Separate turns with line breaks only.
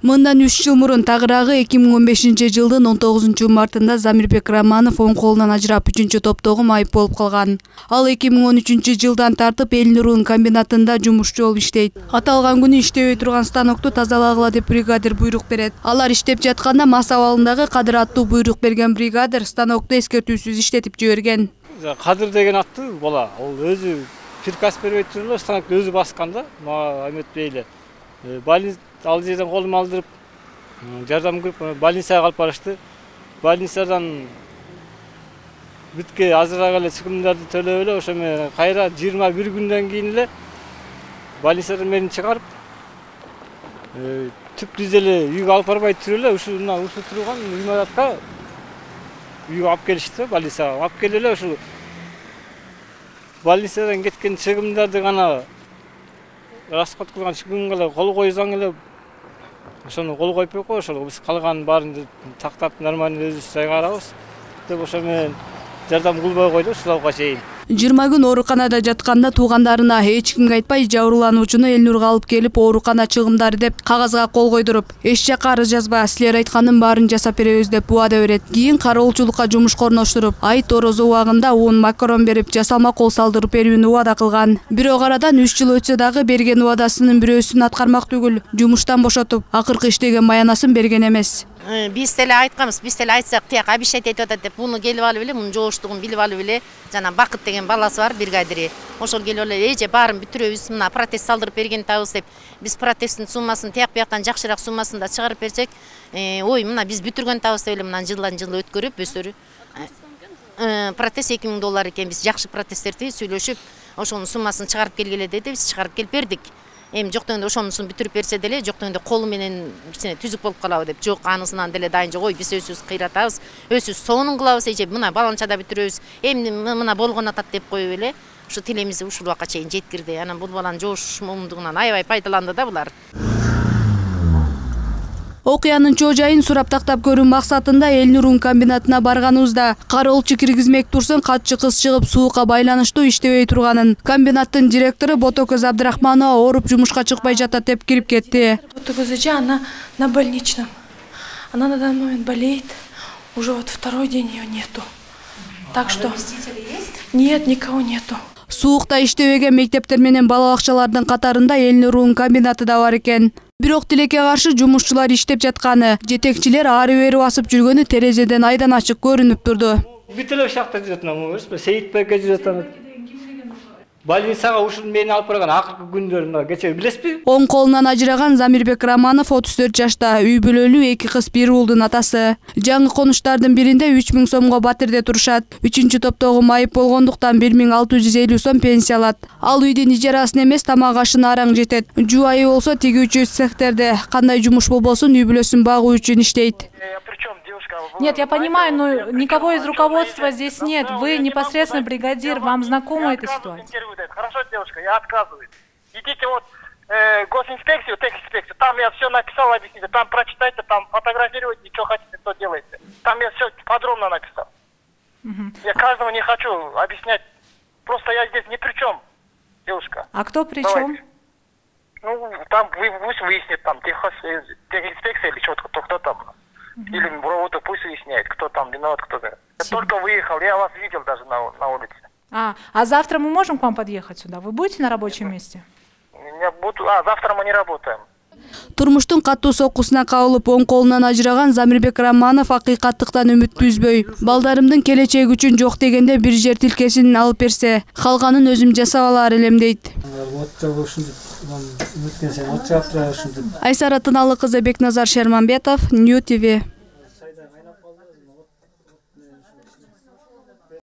Мындан 3 жыл мурун тагыраагы 2015 жылдын 19 мартында Замирбек Романов оң колунан ажырап 3-топтогу майып болуп калган. Ал 2013 жылдан тартып Элнурун комбинатында жумушчу болуп иштейт. Аталган күнү иштебей турган станокту тазалагыла деп бригадир буйрук берет. Алар иштеп жатканда мас абалындагы Кадыр аттуу буйрук берген бригадир станокту эскертүүсүз иштетип жиберген.
Кадыр деген аттуу бала, ал өзү приказ бербей туруп станокту өзү басканда, эметпейле. Ал жерден колум алдырып, жардам көрүп, больницага алып барышты. Больницадан бүтке азыраак эле чыгымдарды төлөп эле, ошо мен кайра 21 күндөн кийин эле больницадан мени чыгарып, түп-түз эле үйгө алып барбай туруп эле, ушу турган имаратка үйгө алып келишти, больницага алып келип эле ушу больницадан кеткен чыгымдарды гана расход кылган чыгымга эле кол койсоң эле ошону кол коюп койко, ошол биз калганын баарын тактап нормально өзүбүз жайгарабыз деп ошо менен жардам кылбай койду ушуларга чейин.
20 күн ооруканада жатканда туугандарына эч кимге айтпай жабырлануучуну Элнурга алып келип оорукана чыгымдары деп кагазга кол койдуруп, эч жакка арыз жазба, силер айткандын баарын жасап беребиз деп убада берет. Кийин кароолчулукка жумушка орноштуруп, айт орозо убагында уун макарон берип, жасалма кол салдырып берүүнү убада кылган. Бирок арадан 3 жыл өтсө дагы берген убадасынын бирөөсүн аткармак түгүл, жумуштан бошотуп, акыркы иштеген маянасын берген эмес.
Биз деле айтканбыз, биз деле айтсак, тияк обещать этип атат деп, буну келип алып эле, мунун жооштугун билип алып эле, жана Бакыт деген баласы бар, бригадири. Ошол келип эле, эже баарын бүтүрөбүз, мына протез салдырып берген табыз деп, биз протездин суммасын тияк бияктан жакшыраак суммасын да чыгарып берсек, ой, мына биз бүтүргөн табыз деп эле мына жылдан жылы өткөрүп, өздөрү. Протез $2000 экен, биз жакшы протездерди сүйлөшүп, ошонун суммасын чыгарып келгиле деди, биз чыгарып келип бердик. Эми жок дегенде ошонусун бүтүрүп берсе деле, жок дегенде колу менен кичине түзүк болуп калабы деп, жок анысынан деле дайын жок, ой, биз өзүбүз кыйратабыз, өзүбүз сонун кылабыз, эже мына баланчада бүтүрөбүз, эми мына болгон атат деп коюп эле, ушу тилемизди ушул убакка чейин жеткирди. Анан бул баланын жоош момундугунан аябай пайдаланды да булар.
Окуянын чоо жайын сурап тактап көрүү максатында Элнурун комбинатына барганыбызда кароолчу киргизмек турсун катчы кыз чыгып суукка байланыштуу иштебей турганын, комбинаттын директору Ботокөз Абдрахманова ооруп жумушка чыкпай жатат деп кирип кетти.
Ботокөз эже, она на больничном. Она на данный момент болеет. Уже вот второй день ее нету. Так что есть? Нет, никого нету.
Суукта иштебеген мектептер менен бала бакчалардын катарында Элнурун комбинаты да бар экен. Бирок тилекке каршы жумушчулар иштеп жатканы, жетекчилер ары-бери басып жүргөнү терезеден айдан ачык көрүнүп турду.
Бүт эле ушакта жүрөт, Сейитбекке жүрөт. Больницага ушул мени алып барган акыркы күндөрүндө кече билесизби?
Оң колунан ажыраган Замирбек Романов 34 жашта, үй бүлөлүү 2 кыз 1 уулдун атасы. Жаңы конуштардын биринде 3000 сомго батирде турушат. 3-топтогу майып болгондуктан 1650 сом пенсия алат. Ал үйдүн ижарасын эмес, тамак ашына араң жетет. Жубайы болсо тигүүчү цехтерде кандай жумуш болбосун үй бүлөсүн багуу үчүн иштейт.
Нет, я понимаю, но никого из руководства здесь нет. Вы непосредственно бригадир, вам знакома эта ситуация?
Хорошо, девушка, я отказываюсь. Идите вот госинспекцию, техинспекцию, там я все написал, объясните, там прочитайте, там фотографируйте, что хотите, то делайте. Там я все подробно написал. Я каждому не хочу объяснять, просто я здесь ни при чем, девушка.
А кто при чем?
Ну, там пусть выяснит, там техинспекция или что-то, кто там. Или работу пусть выясняет, кто там виноват, кто да. Я только выехал, я вас видел даже на улице.
А завтра мы можем к вам подъехать сюда? Вы будете на рабочем месте?
Завтра мы не работаем.
Турмуштун катуу соккусуна кабылып оң колунан ажыраган Замирбек Романов акыйкаттыктан үмүттү үзбөй. Балдарымдын келечеги үчүн жок дегенде бир жер тилкесин алып берсе, калганын өзүм жасап алар элем дейт. Айсара Тыналык кызы, Бекназар Шерманбетов, Нью ТВ.